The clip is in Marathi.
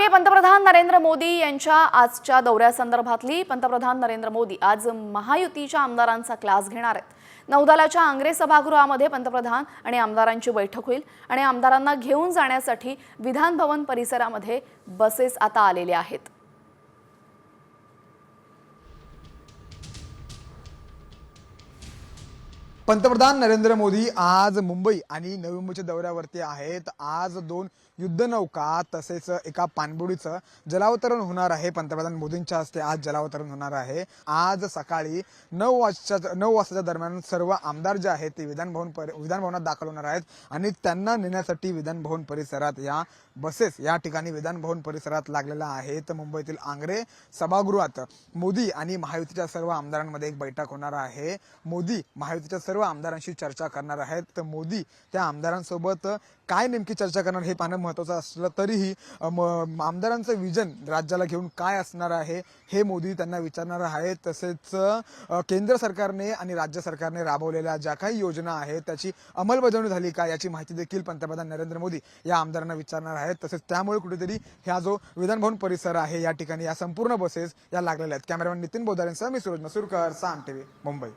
मागे पंतप्रधान नरेंद्र मोदी यांच्या आजच्या दौऱ्यासंदर्भातली पंतप्रधान नरेंद्र मोदी आज महायुतीच्या आमदारांचा क्लास घेणार आहेत। नौदलाच्या आंग्रे सभागृहामध्ये पंतप्रधान आणि आमदारांची बैठक होईल आणि आमदारांना घेऊन जाण्यासाठी विधान भवन परिसरामध्ये बसेस आता आलेल्या आहेत। पंतप्रधान नरेंद्र मोदी आज मुंबई आणि नवी मुंबईच्या दौऱ्यावरती आहेत। आज 2 युद्धनौका तसेच एका पाणबुडीचं जलावतरण होणार आहे। पंतप्रधान मोदींच्या हस्ते आज जलावतरण होणार आहे। आज सकाळी 9 वाजताच्या दरम्यान सर्व आमदार जे आहेत ते विधान भवनात दाखल होणार आहेत आणि त्यांना नेण्यासाठी विधान भवन परिसरात या बसेस या ठिकाणी विधान भवन परिसरात लागलेल्या आहेत। मुंबईतील आंग्रे सभागृहात मोदी आणि महायुतीच्या सर्व आमदारांमध्ये एक बैठक होणार आहे। मोदी महायुतीच्या सर्व आमदारांशी चर्चा करणार आहेत। तर मोदी त्या आमदारांसोबत काय नेमकी चर्चा करणार हे पाहणं महत्त्वाचं असलं तरीही आमदारांचं विजन राज्याला घेऊन काय असणार आहे हे मोदी त्यांना विचारणार आहेत। तसेच केंद्र सरकारने आणि राज्य सरकारने राबवलेल्या ज्या काही योजना आहेत त्याची अंमलबजावणी झाली का याची माहिती देखील पंतप्रधान नरेंद्र मोदी या आमदारांना विचारणार आहेत। तसेच त्यामुळे कुठेतरी ह्या जो विधान भवन परिसर आहे या ठिकाणी या संपूर्ण बसेस या लागलेल्या आहेत। कॅमेरामॅन नितीन बोधारेंसह मी सूरज मसूरकर, साम टीव्ही, मुंबई।